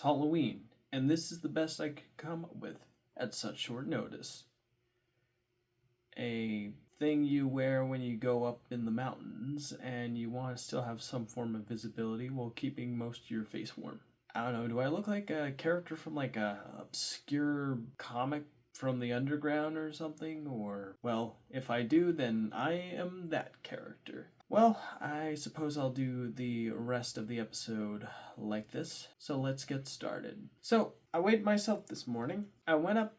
Halloween, and this is the best I could come up with at such short notice. A thing you wear when you go up in the mountains and you want to still have some form of visibility while keeping most of your face warm. I don't know, do I look like a character from like a obscure comic from the underground or something? Or, well, if I do, then I am that character. Well, I suppose I'll do the rest of the episode like this, so let's get started. So, I weighed myself this morning. I went up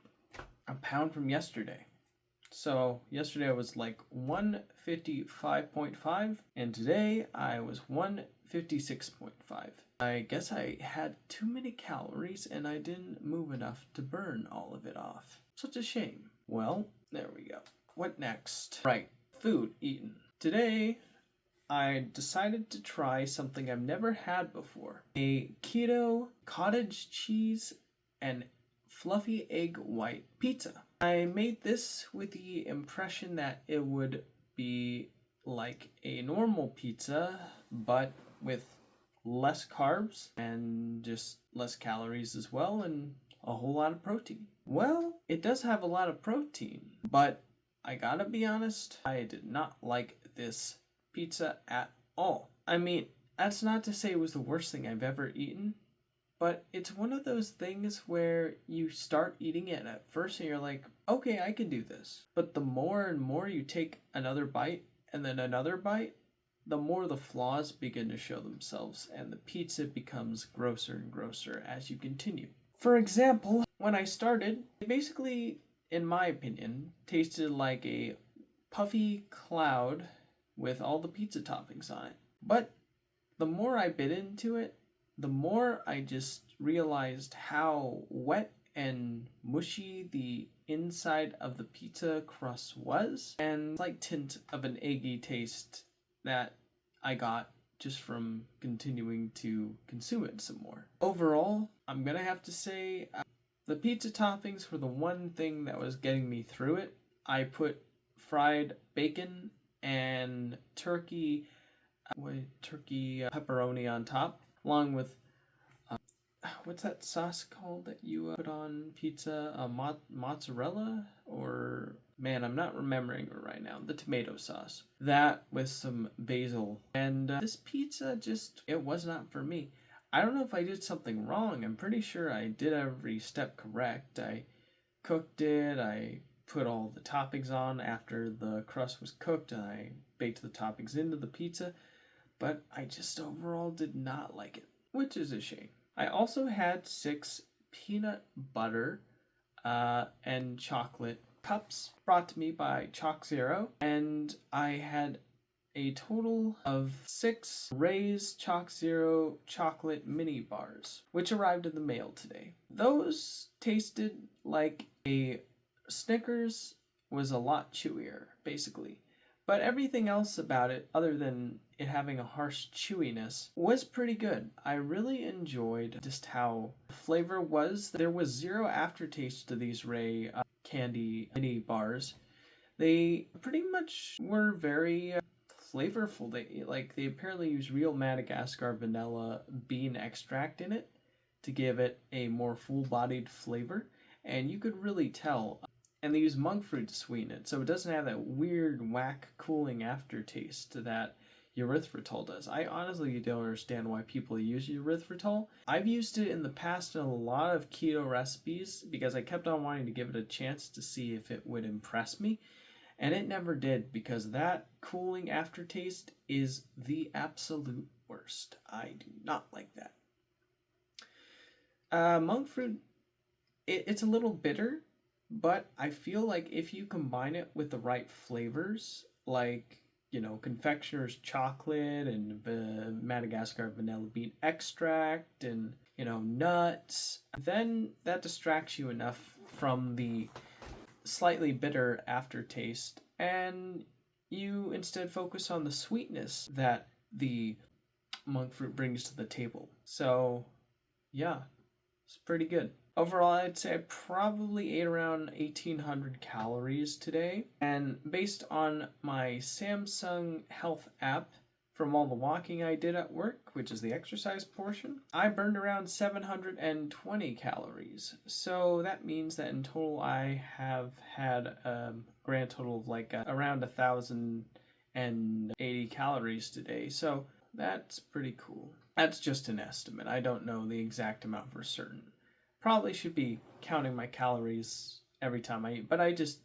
a pound from yesterday. So, yesterday I was like 155.5, and today I was 156.5. I guess I had too many calories and I didn't move enough to burn all of it off. Such a shame. Well, there we go. What next? Right, food eaten. Today, I decided to try something I've never had before. A keto cottage cheese and fluffy egg white pizza. I made this with the impression that it would be like a normal pizza, but with less carbs and just less calories as well, and a whole lot of protein. Well, it does have a lot of protein, but I gotta be honest, I did not like this pizza at all. I mean, that's not to say it was the worst thing I've ever eaten, but it's one of those things where you start eating it at first and you're like, okay, I can do this. But the more and more you take another bite and then another bite, the more the flaws begin to show themselves and the pizza becomes grosser and grosser as you continue. For example, when I started, it basically, in my opinion, tasted like a puffy cloud with all the pizza toppings on it. But the more I bit into it, the more I just realized how wet and mushy the inside of the pizza crust was, and slight tint of an eggy taste that I got just from continuing to consume it some more. Overall, I'm gonna have to say the pizza toppings were the one thing that was getting me through it. I put fried bacon and turkey pepperoni on top, along with what's that sauce called that you put on pizza? Mozzarella? Or, man, I'm not remembering it right now. The tomato sauce. That with some basil. And this pizza it was not for me. I don't know if I did something wrong. I'm pretty sure I did every step correct. I cooked it. I put all the toppings on after the crust was cooked. And I baked the toppings into the pizza. But I just overall did not like it, which is a shame. I also had 6 peanut butter and chocolate cups brought to me by Chalk Zero, and I had a total of 6 Ray's Chalk Zero chocolate mini bars, which arrived in the mail today. Those tasted like a Snickers was a lot chewier, basically. But everything else about it, other than it having a harsh chewiness, was pretty good. I really enjoyed just how the flavor was. There was zero aftertaste to these Ray candy mini bars. They pretty much were very flavorful. They apparently use real Madagascar vanilla bean extract in it to give it a more full-bodied flavor, and you could really tell. And they use monk fruit to sweeten it, so it doesn't have that weird, whack, cooling aftertaste that erythritol does. I honestly don't understand why people use erythritol. I've used it in the past in a lot of keto recipes because I kept on wanting to give it a chance to see if it would impress me, and it never did because that cooling aftertaste is the absolute worst. I do not like that. Monk fruit, it's a little bitter, but I feel like if you combine it with the right flavors, like, confectioner's chocolate and Madagascar vanilla bean extract and, nuts, then that distracts you enough from the slightly bitter aftertaste, and you instead focus on the sweetness that the monk fruit brings to the table. So, yeah, it's pretty good. Overall, I'd say I probably ate around 1,800 calories today. And based on my Samsung Health app from all the walking I did at work, which is the exercise portion, I burned around 720 calories. So that means that in total I have had a grand total of like around 1,080 calories today. So that's pretty cool. That's just an estimate. I don't know the exact amount for certain. Probably should be counting my calories every time I eat, but I just,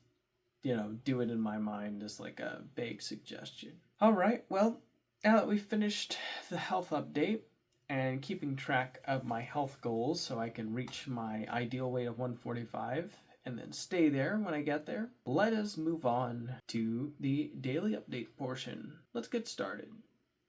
do it in my mind as like a vague suggestion. All right, well, now that we've finished the health update and keeping track of my health goals so I can reach my ideal weight of 145 and then stay there when I get there, let us move on to the daily update portion. Let's get started.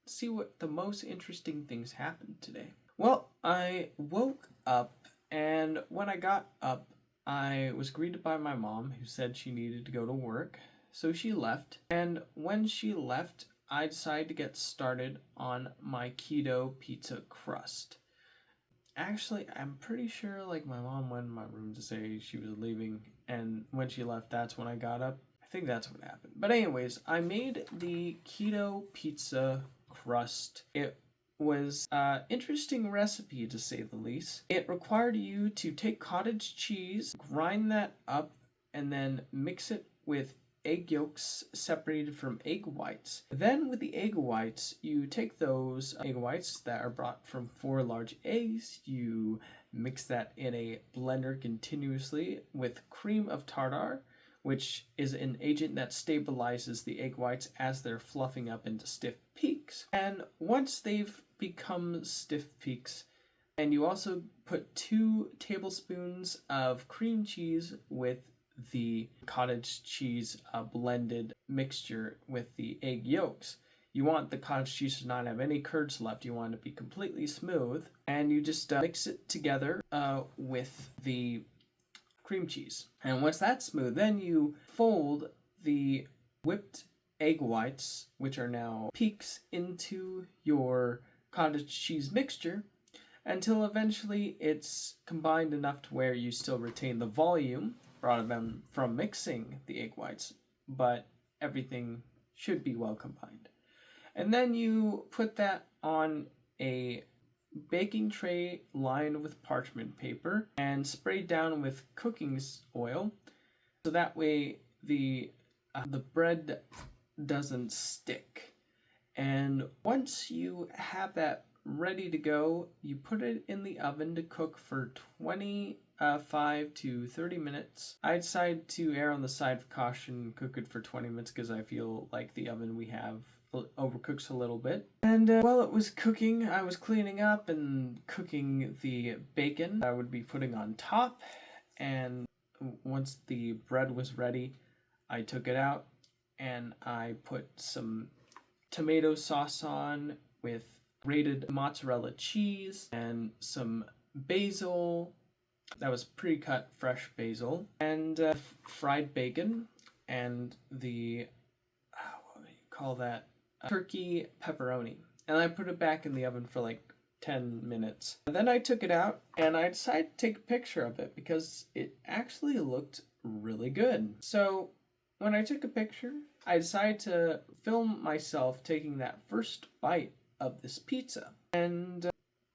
See what the most interesting things happened today. Well, I woke up, and when I got up, I was greeted by my mom, who said she needed to go to work, so she left. And when she left, I decided to get started on my keto pizza crust. Actually, I'm pretty sure like my mom went in my room to say she was leaving, and when she left, that's when I got up. I think that's what happened. But anyways, I made the keto pizza crust. It was an interesting recipe, to say the least. It required you to take cottage cheese, grind that up, and then mix it with egg yolks separated from egg whites. Then with the egg whites, you take those egg whites that are brought from 4 large eggs, you mix that in a blender continuously with cream of tartar, which is an agent that stabilizes the egg whites as they're fluffing up into stiff peaks. And once they've become stiff peaks, and you also put 2 tablespoons of cream cheese with the cottage cheese blended mixture with the egg yolks. You want the cottage cheese to not have any curds left. You want it to be completely smooth. And you just mix it together with the cream cheese. And once that's smooth, then you fold the whipped egg whites, which are now peaks, into your cottage cheese mixture until eventually it's combined enough to where you still retain the volume brought them from mixing the egg whites, but everything should be well combined. And then you put that on a baking tray lined with parchment paper and sprayed down with cooking oil, so that way the bread doesn't stick. And once you have that ready to go, you put it in the oven to cook for 25 to 30 minutes. I decided to err on the side of caution and cook it for 20 minutes because I feel like the oven we have overcooks a little bit. And while it was cooking, I was cleaning up and cooking the bacon I would be putting on top. And once the bread was ready, I took it out and I put some tomato sauce on with grated mozzarella cheese and some basil. That was pre-cut fresh basil, and fried bacon, and the what do you call that? Turkey pepperoni. And I put it back in the oven for like 10 minutes. And then I took it out and I decided to take a picture of it because it actually looked really good. So when I took a picture, I decided to film myself taking that first bite of this pizza. And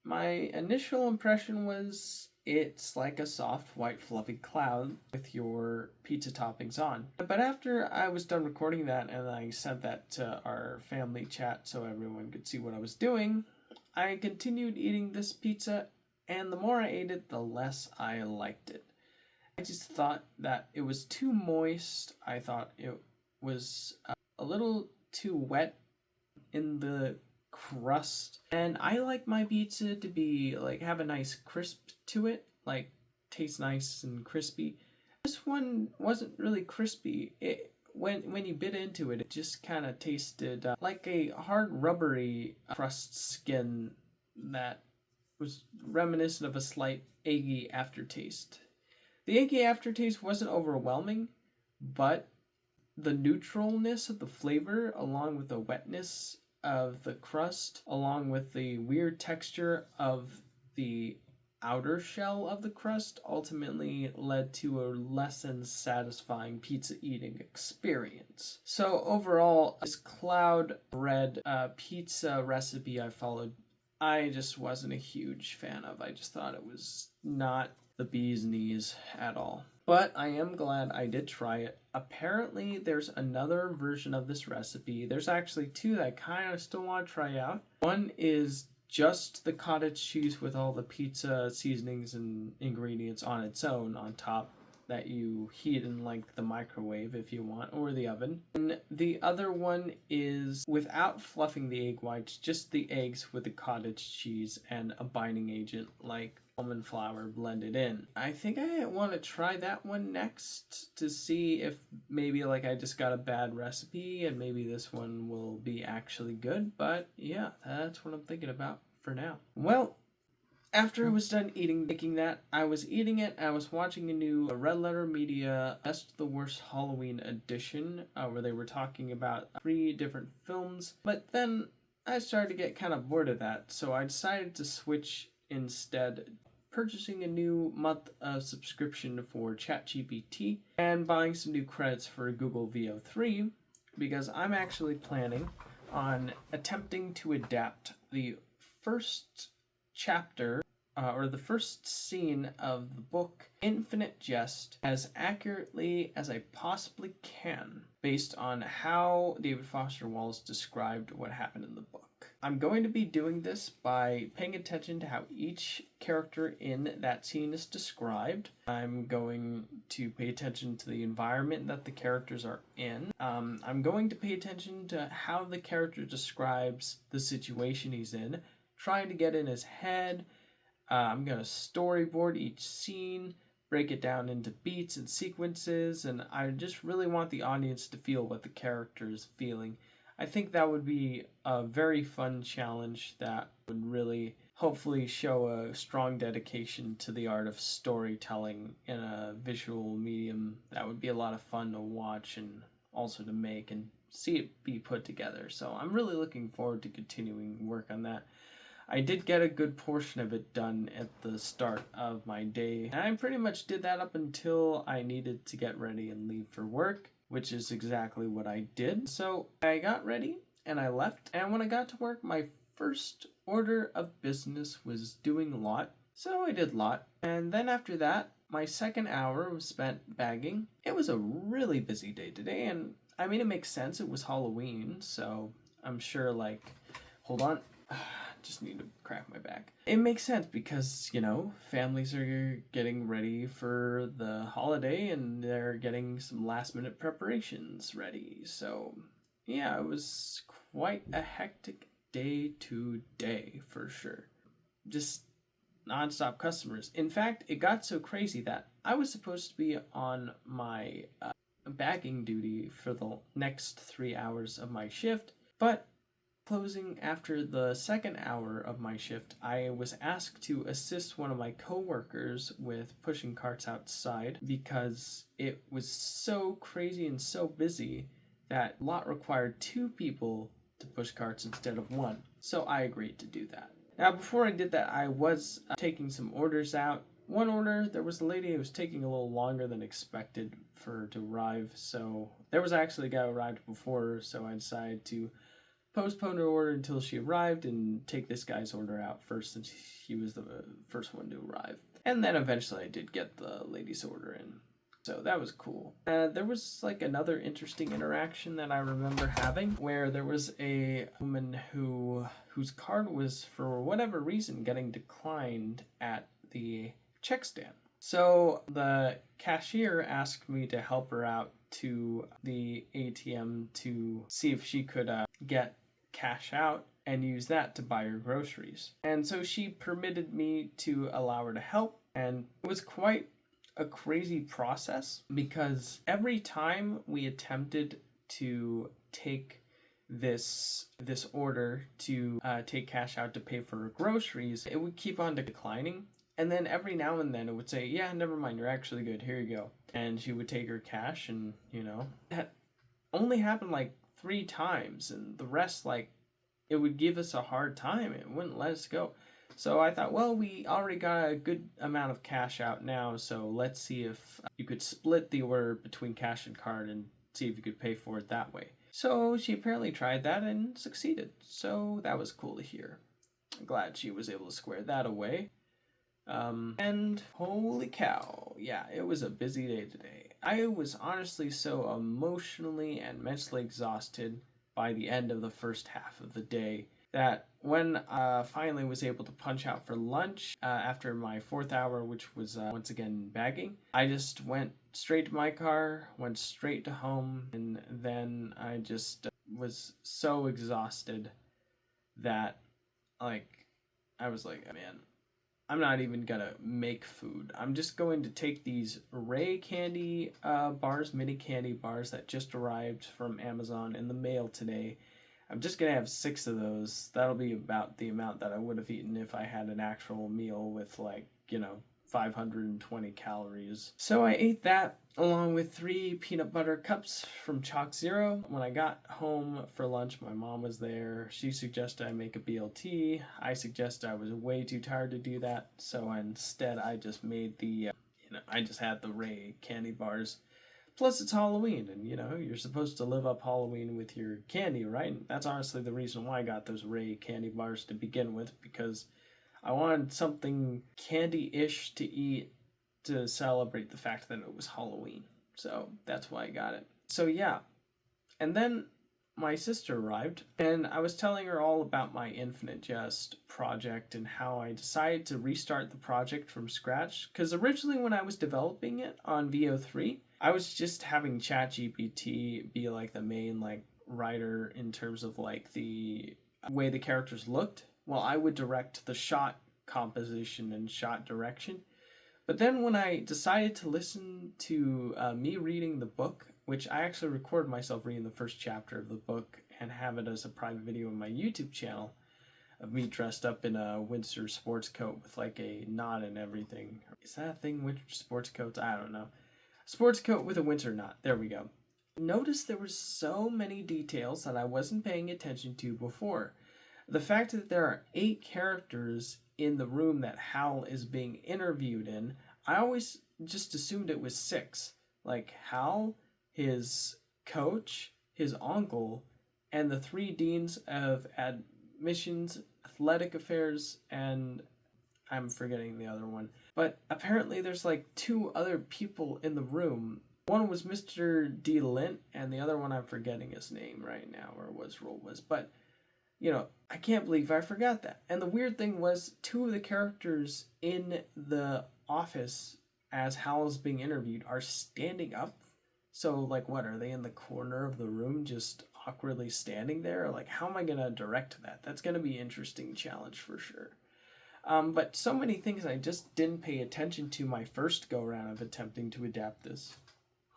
my initial impression was it's like a soft, white, fluffy cloud with your pizza toppings on. But after I was done recording that and I sent that to our family chat so everyone could see what I was doing, I continued eating this pizza, and the more I ate it, the less I liked it. I just thought that it was too moist. I thought it was a little too wet in the crust, and I like my pizza to be like have a nice crisp to it, like taste nice and crispy. This one wasn't really crispy. It when you bit into it, it just kind of tasted like a hard rubbery crust skin that was reminiscent of a slight eggy aftertaste. The eggy aftertaste wasn't overwhelming, but the neutralness of the flavor along with the wetness of the crust, along with the weird texture of the outer shell of the crust ultimately led to a less than satisfying pizza eating experience. So overall, this cloud bread pizza recipe I followed, I just wasn't a huge fan of. I just thought it was not the bee's knees at all. But I am glad I did try it. Apparently, there's another version of this recipe. There's actually two that I kind of still want to try out. One is just the cottage cheese with all the pizza seasonings and ingredients on its own on top that you heat in like the microwave if you want, or the oven. And the other one is without fluffing the egg whites, just the eggs with the cottage cheese and a binding agent like almond flour blended in. I think I want to try that one next to see if maybe like I just got a bad recipe and maybe this one will be actually good. But yeah, that's what I'm thinking about for now. Well, after I was done making that, I was eating it. I was watching a new Red Letter Media Best the Worst Halloween edition where they were talking about 3 different films. But then I started to get kind of bored of that, so I decided to switch instead, purchasing a new month of subscription for ChatGPT and buying some new credits for Google VO3 because I'm actually planning on attempting to adapt the first chapter or the first scene of the book Infinite Jest as accurately as I possibly can based on how David Foster Wallace described what happened in the book. I'm going to be doing this by paying attention to how each character in that scene is described. I'm going to pay attention to the environment that the characters are in. I'm going to pay attention to how the character describes the situation he's in, trying to get in his head. I'm going to storyboard each scene, break it down into beats and sequences, and I just really want the audience to feel what the character is feeling. I think that would be a very fun challenge that would really hopefully show a strong dedication to the art of storytelling in a visual medium. That would be a lot of fun to watch and also to make and see it be put together. So I'm really looking forward to continuing work on that. I did get a good portion of it done at the start of my day, and I pretty much did that up until I needed to get ready and leave for work, which is exactly what I did. So I got ready and I left, and when I got to work, my first order of business was doing lot. So I did lot, and then after that, my second hour was spent bagging. It was a really busy day today, and I mean, it makes sense. It was Halloween, so I'm sure hold on. Just need to crack my back. It makes sense because, families are getting ready for the holiday and they're getting some last minute preparations ready. So, yeah, it was quite a hectic day today for sure. Just nonstop customers. In fact, it got so crazy that I was supposed to be on my bagging duty for the next 3 hours of my shift, but closing after the second hour of my shift, I was asked to assist one of my coworkers with pushing carts outside because it was so crazy and so busy that lot required 2 people to push carts instead of 1. So I agreed to do that. Now, before I did that, I was taking some orders out. One order, there was a lady who was taking a little longer than expected for her to arrive. So there was actually a guy who arrived before her, so I decided to postpone her order until she arrived and take this guy's order out first since he was the first one to arrive. And then eventually I did get the lady's order in. So that was cool. There was another interesting interaction that I remember having where there was a woman whose card was for whatever reason getting declined at the check stand. So the cashier asked me to help her out to the ATM to see if she could get cash out and use that to buy her groceries. And so she permitted me to allow her to help, and it was quite a crazy process because every time we attempted to take this order to take cash out to pay for her groceries, it would keep on declining. And then every now and then it would say, yeah, never mind, you're actually good, here you go. And she would take her cash and, that only happened 3 times. And the rest, it would give us a hard time. It wouldn't let us go. So I thought, well, we already got a good amount of cash out now, so let's see if you could split the order between cash and card and see if you could pay for it that way. So she apparently tried that and succeeded. So that was cool to hear. I'm glad she was able to square that away. And holy cow, yeah, it was a busy day today. I was honestly so emotionally and mentally exhausted by the end of the first half of the day that when I finally was able to punch out for lunch after my 4th hour, which was once again bagging, I just went straight to my car, went straight to home, and then I just was so exhausted that, like, I was like, man, I'm not even gonna make food. I'm just going to take these Ray candy bars, mini candy bars that just arrived from Amazon in the mail today. I'm just gonna have 6 of those. That'll be about the amount that I would have eaten if I had an actual meal with, like, 520 calories. So I ate that along with 3 peanut butter cups from Chalk Zero. When I got home for lunch, my mom was there. She suggested I make a BLT. I suggested I was way too tired to do that, so instead I just made I just had the Ray candy bars. Plus it's Halloween, and you're supposed to live up Halloween with your candy, right? And that's honestly the reason why I got those Ray candy bars to begin with, because I wanted something candy-ish to eat to celebrate the fact that it was Halloween. So that's why I got it. So yeah. And then my sister arrived, and I was telling her all about my Infinite Jest project and how I decided to restart the project from scratch. Because originally when I was developing it on VO3, I was just having ChatGPT be like the main writer in terms of the way the characters looked. Well, I would direct the shot composition and shot direction. But then when I decided to listen to me reading the book, which I actually recorded myself reading the first chapter of the book and have it as a private video on my YouTube channel of me dressed up in a Windsor sports coat with a knot and everything. Is that a thing, Windsor sports coats? I don't know. Sports coat with a Windsor knot. There we go. Notice there were so many details that I wasn't paying attention to before. The fact that there are 8 characters in the room that Hal is being interviewed in, I always just assumed it was 6. Like Hal, his coach, his uncle, and the 3 deans of admissions, athletic affairs, and I'm forgetting the other one. But apparently there's 2 other people in the room. One was Mr. D. Lint, and the other one I'm forgetting his name right now, or what his role was. But I can't believe I forgot that. And the weird thing was 2 of the characters in the office as Hal is being interviewed are standing up. So, what, are they in the corner of the room just awkwardly standing there? Or, how am I going to direct that? That's going to be an interesting challenge for sure. But so many things I just didn't pay attention to my first go-around of attempting to adapt this.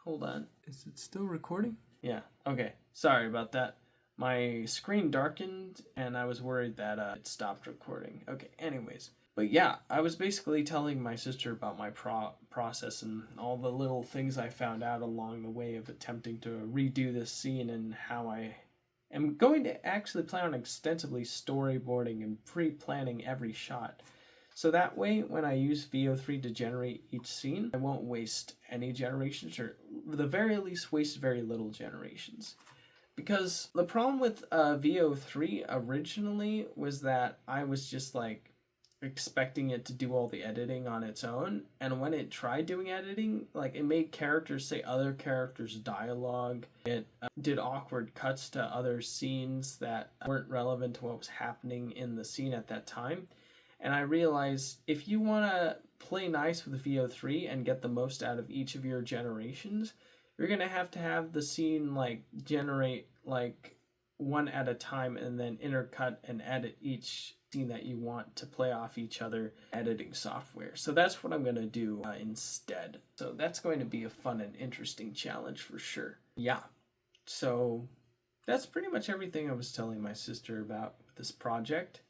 Hold on. Is it still recording? Yeah. Okay. Sorry about that. My screen darkened, and I was worried that it stopped recording. Okay, anyways. But yeah, I was basically telling my sister about my process and all the little things I found out along the way of attempting to redo this scene, and how I am going to actually plan on extensively storyboarding and pre-planning every shot. So that way, when I use VO3 to generate each scene, I won't waste any generations, or at the very least waste very little generations. Because the problem with VO3 originally was that I was just expecting it to do all the editing on its own, and when it tried doing editing, it made characters say other characters' dialogue. It did awkward cuts to other scenes that weren't relevant to what was happening in the scene at that time. And I realized if you want to play nice with VO3 and get the most out of each of your generations, you're going to have the scene generate one at a time and then intercut and edit each scene that you want to play off each other editing software. So that's what I'm going to do instead. So that's going to be a fun and interesting challenge for sure. Yeah. So that's pretty much everything I was telling my sister about this project.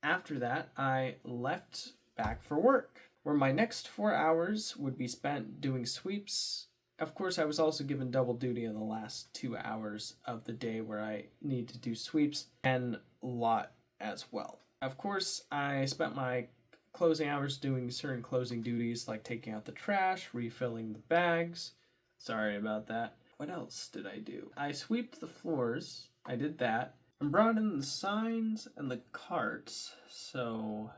After that, I left back for work, where my next 4 hours would be spent doing sweeps. Of course, I was also given double duty in the last 2 hours of the day where I need to do sweeps and lot as well. Of course, I spent my closing hours doing certain closing duties like taking out the trash, refilling the bags. Sorry about that. What else did I do? I swept the floors. I did that. And brought in the signs and the carts. So,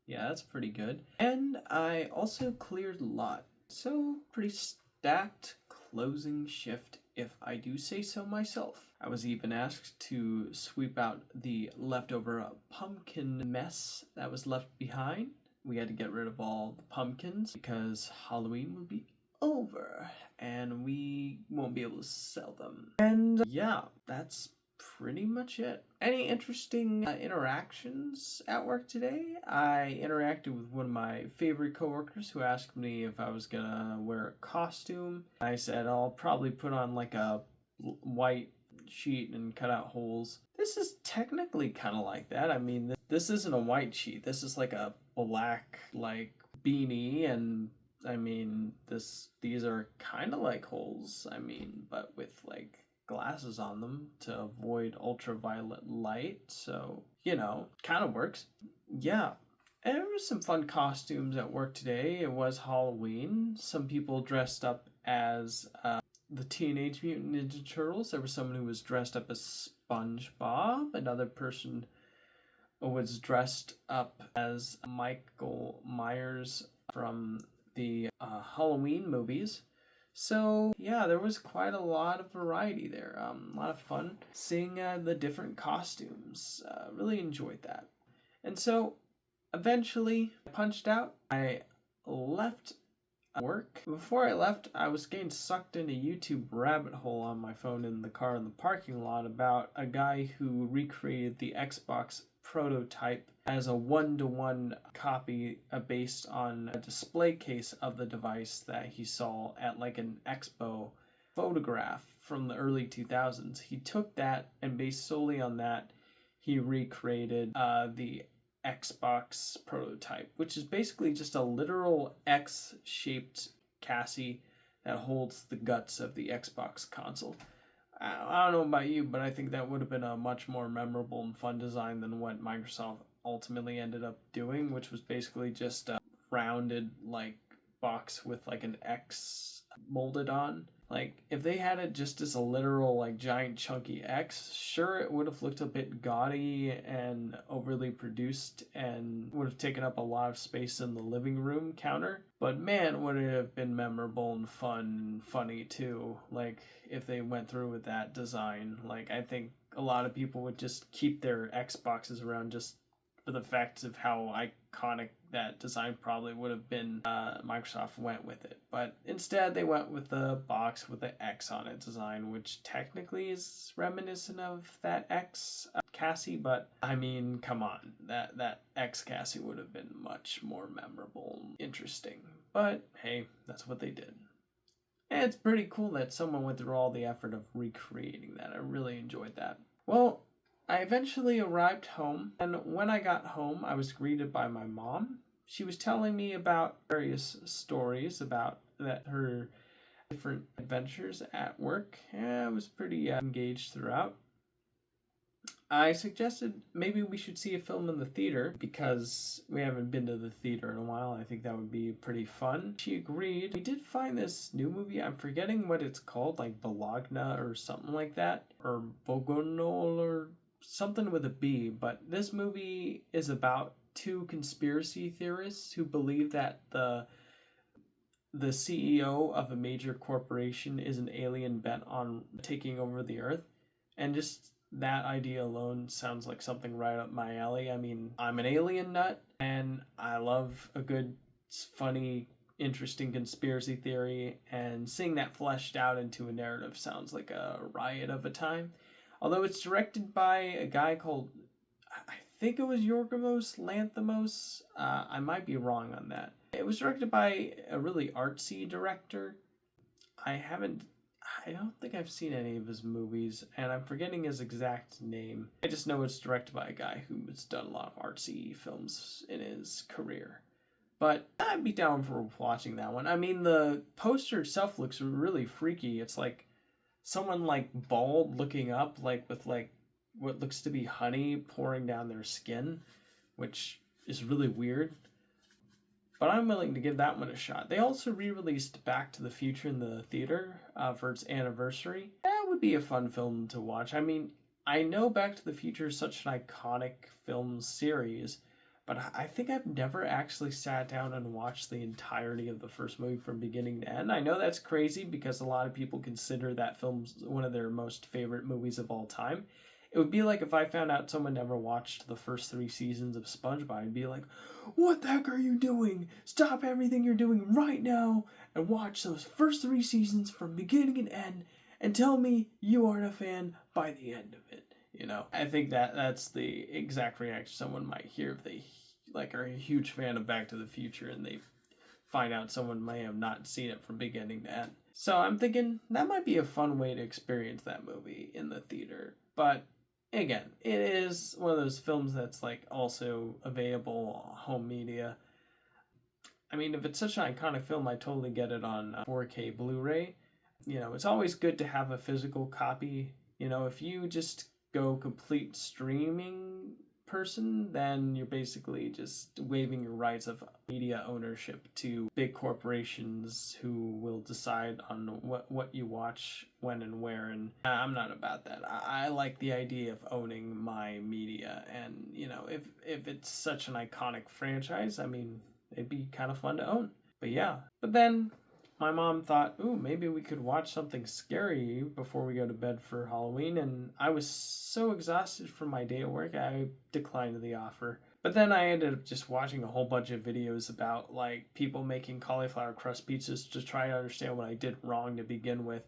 yeah, that's pretty good. And I also cleared the lot. So, pretty stacked closing shift, if I do say so myself. I was even asked to sweep out the leftover pumpkin mess that was left behind. We had to get rid of all the pumpkins because Halloween will be over and we won't be able to sell them. And yeah, that's pretty much it. Any interesting interactions at work today? I interacted with one of my favorite coworkers who asked me if I was gonna wear a costume. I said I'll probably put on like a white sheet and cut out holes. This is technically kind of like that. I mean, this isn't a white sheet. This is like a black like beanie, and I mean these are kind of like holes. I mean, but with like glasses on them to avoid ultraviolet light. So, you know, kind of works. Yeah. And there was some fun costumes at work today. It was Halloween. Some people dressed up as the Teenage Mutant Ninja Turtles. There was someone who was dressed up as SpongeBob. Another person was dressed up as Michael Myers from the Halloween movies. So yeah, there was quite a lot of variety there. A lot of fun seeing the different costumes. Really enjoyed that. And so eventually I punched out. I left work. Before I left, I was getting sucked in a YouTube rabbit hole on my phone in the car in the parking lot about a guy who recreated the Xbox prototype as a one-to-one copy based on a display case of the device that he saw at like an expo photograph from the early 2000s. He took that and based solely on that, he recreated the Xbox prototype, which is basically just a literal X-shaped chassis that holds the guts of the Xbox console. I don't know about you, but I think that would have been a much more memorable and fun design than what Microsoft ultimately ended up doing, which was basically just a rounded like box with like an X molded on. Like, if they had it just as a literal, like, giant chunky X, sure, it would have looked a bit gaudy and overly produced and would have taken up a lot of space in the living room counter. But man, would it have been memorable and fun and funny too, like, if they went through with that design. Like, I think a lot of people would just keep their Xboxes around just for the fact of how iconic that design probably would have been. Microsoft went with it, but instead they went with the box with the X on it design, which technically is reminiscent of that X chassis, but I mean, come on, that X chassis would have been much more memorable and interesting, but hey, that's what they did. And it's pretty cool that someone went through all the effort of recreating that. I really enjoyed that. Well, I eventually arrived home, and when I got home, I was greeted by my mom. She was telling me about various stories about her different adventures at work. I was pretty engaged throughout. I suggested maybe we should see a film in the theater because we haven't been to the theater in a while. I think that would be pretty fun. She agreed. We did find this new movie. I'm forgetting what it's called, like Bologna or something like that, or Bogonol or something with a B, but this movie is about two conspiracy theorists who believe that the CEO of a major corporation is an alien bent on taking over the earth. And just that idea alone sounds like something right up my alley. I mean, I'm an alien nut and I love a good, funny, interesting conspiracy theory, and seeing that fleshed out into a narrative sounds like a riot of a time. Although it's directed by a guy called, I think it was Yorgos Lanthimos. I might be wrong on that. It was directed by a really artsy director. I don't think I've seen any of his movies, and I'm forgetting his exact name. I just know it's directed by a guy who's done a lot of artsy films in his career. But I'd be down for watching that one. I mean, the poster itself looks really freaky. It's like someone like bald looking up, like with like what looks to be honey pouring down their skin, which is really weird. But I'm willing to give that one a shot. They also re-released Back to the Future in the theater for its anniversary. That would be a fun film to watch. I mean, I know Back to the Future is such an iconic film series, but I think I've never actually sat down and watched the entirety of the first movie from beginning to end. I know that's crazy because a lot of people consider that film one of their most favorite movies of all time. It would be like if I found out someone never watched the first 3 seasons of SpongeBob. I'd be like, what the heck are you doing? Stop everything you're doing right now and watch those first 3 seasons from beginning and end and tell me you aren't a fan by the end of it. You know, I think that's the exact reaction someone might hear if they are a huge fan of Back to the Future and they find out someone may have not seen it from beginning to end. So I'm thinking that might be a fun way to experience that movie in the theater. But again, it is one of those films that's also available on home media. I mean, if it's such an iconic film, I totally get it on 4K Blu-ray. You know, it's always good to have a physical copy. You know, if you just go complete streaming person, then you're basically just waiving your rights of media ownership to big corporations who will decide on what you watch, when and where, and I'm not about that. I like the idea of owning my media, and you know, if it's such an iconic franchise, I mean, it'd be kind of fun to own. But yeah, but then my mom thought, ooh, maybe we could watch something scary before we go to bed for Halloween, and I was so exhausted from my day at work, I declined the offer. But then I ended up just watching a whole bunch of videos about people making cauliflower crust pizzas to try to understand what I did wrong to begin with.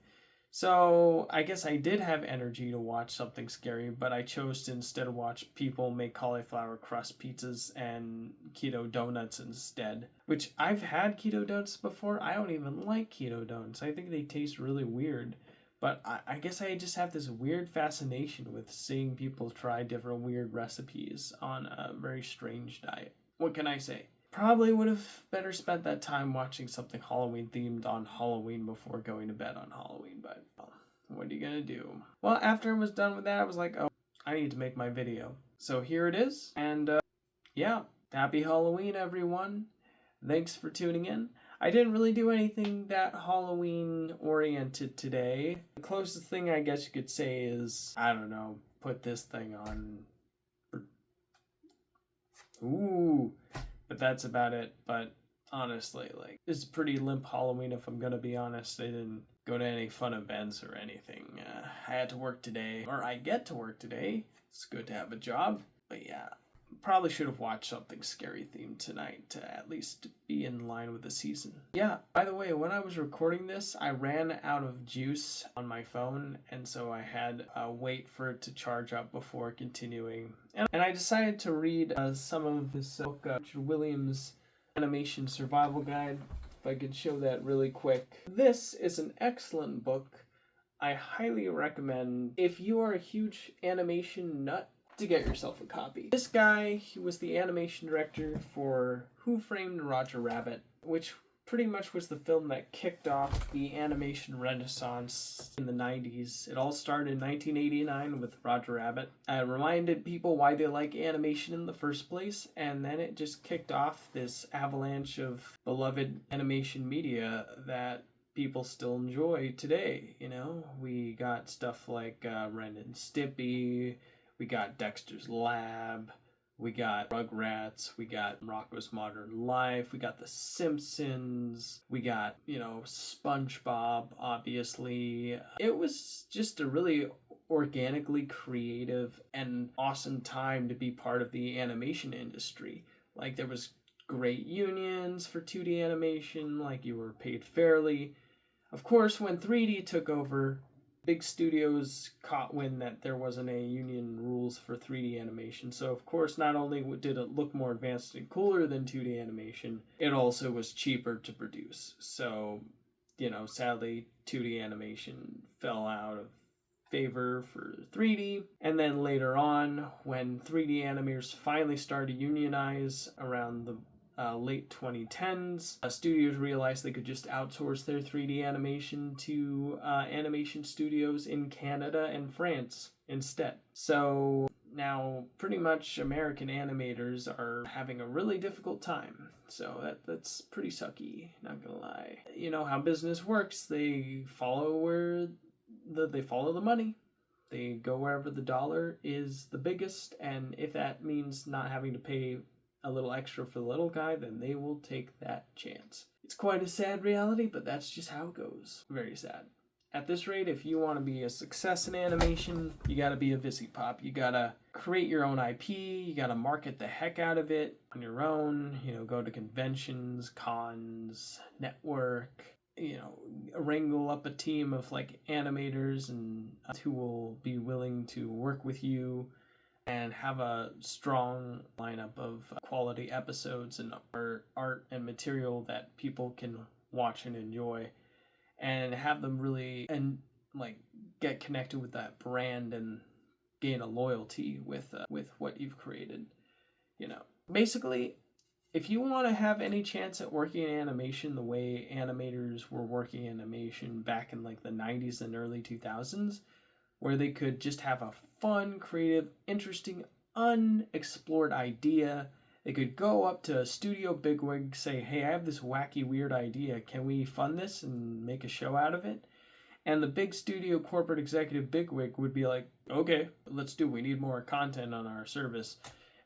So I guess I did have energy to watch something scary, but I chose to instead watch people make cauliflower crust pizzas and keto donuts instead. Which I've had keto donuts before. I don't even like keto donuts. I think they taste really weird. But I guess I just have this weird fascination with seeing people try different weird recipes on a very strange diet. What can I say? Probably would have better spent that time watching something Halloween themed on Halloween before going to bed on Halloween, but what are you gonna do? Well, after I was done with that, I was like, oh, I need to make my video. So here it is, and yeah, happy Halloween, everyone. Thanks for tuning in. I didn't really do anything that Halloween oriented today. The closest thing I guess you could say is, I don't know, put this thing on. Ooh. But that's about it. But honestly, it's a pretty limp Halloween if I'm gonna be honest. I didn't go to any fun events or anything. I had to work today, or I get to work today. It's good to have a job. But yeah, probably should have watched something scary themed tonight to at least be in line with the season. Yeah, by the way, when I was recording this, I ran out of juice on my phone, and so I had wait for it to charge up before continuing. And I decided to read some of this book, Richard Williams' Animation Survival Guide. If I could show that really quick. This is an excellent book. I highly recommend if you are a huge animation nut to get yourself a copy. This guy, he was the animation director for Who Framed Roger Rabbit, which pretty much was the film that kicked off the animation renaissance in the 90s. It all started in 1989 with Roger Rabbit. It reminded people why they like animation in the first place, and then it just kicked off this avalanche of beloved animation media that people still enjoy today. You know, we got stuff like Ren and Stimpy, we got Dexter's Lab, we got Rugrats, we got Rocko's Modern Life, we got The Simpsons, we got, SpongeBob, obviously. It was just a really organically creative and awesome time to be part of the animation industry. There was great unions for 2D animation, you were paid fairly. Of course, when 3D took over, big studios caught wind that there wasn't any union rules for 3D animation. So, of course, not only did it look more advanced and cooler than 2D animation, it also was cheaper to produce. So, sadly, 2D animation fell out of favor for 3D. And then later on, when 3D animators finally started to unionize around the late 2010s, studios realized they could just outsource their 3D animation to animation studios in Canada and France instead. So Now, pretty much American animators are having a really difficult time. So that's pretty sucky, not gonna lie. You know how business works. They follow they follow the money. They go wherever the dollar is the biggest, and if that means not having to pay a little extra for the little guy, then they will take that chance. It's quite a sad reality, but that's just how it goes. Very sad. At this rate, if you want to be a success in animation, you gotta be a VisiPop. You gotta create your own IP, you gotta market the heck out of it on your own, go to conventions, cons, network, wrangle up a team of animators and who will be willing to work with you and have a strong lineup of quality episodes and art and material that people can watch and enjoy, and have them really get connected with that brand and gain a loyalty with what you've created. Basically, if you want to have any chance at working in animation the way animators were working animation back in the 90s and early 2000s, where they could just have a fun, creative, interesting, unexplored idea. They could go up to a studio bigwig, say, hey, I have this wacky, weird idea. Can we fund this and make a show out of it? And the big studio corporate executive bigwig would be like, okay, let's do it. We need more content on our service.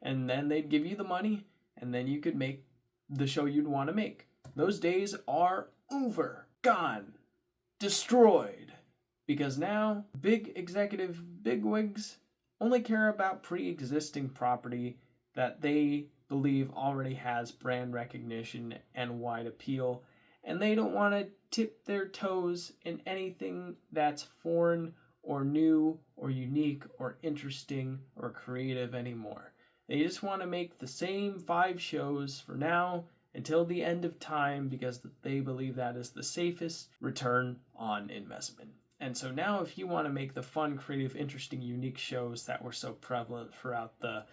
And then they'd give you the money, and then you could make the show you'd want to make. Those days are over, gone, destroyed. Because now, big executive bigwigs only care about pre-existing property that they believe already has brand recognition and wide appeal, and they don't want to tip their toes in anything that's foreign or new or unique or interesting or creative anymore. They just want to make the same 5 shows for now until the end of time because they believe that is the safest return on investment. And so now if you want to make the fun, creative, interesting, unique shows that were so prevalent throughout the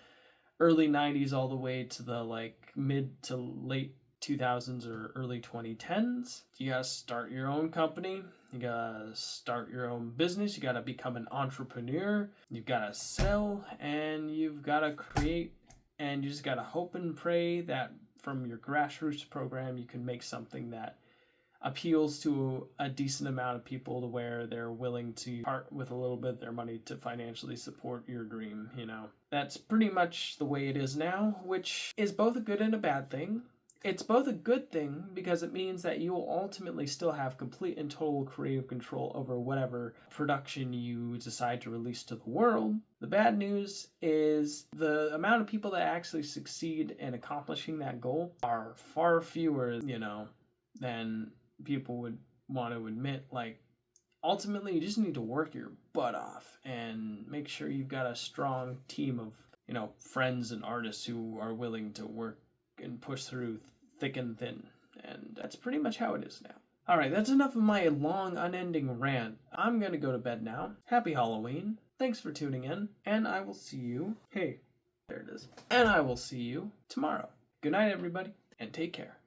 early 90s all the way to the mid to late 2000s or early 2010s, you gotta start your own company, you gotta start your own business, you gotta become an entrepreneur, you've gotta sell, and you've gotta create, and you just gotta hope and pray that from your grassroots program you can make something that appeals to a decent amount of people to where they're willing to part with a little bit of their money to financially support your dream, That's pretty much the way it is now, which is both a good and a bad thing. It's both a good thing because it means that you will ultimately still have complete and total creative control over whatever production you decide to release to the world. The bad news is the amount of people that actually succeed in accomplishing that goal are far fewer, than people would want to admit. Ultimately, you just need to work your butt off and make sure you've got a strong team of, friends and artists who are willing to work and push through thick and thin. And that's pretty much how it is now. All right, that's enough of my long, unending rant. I'm going to go to bed now. Happy Halloween. Thanks for tuning in. And I will see you. Hey, there it is. And I will see you tomorrow. Good night, everybody, and take care.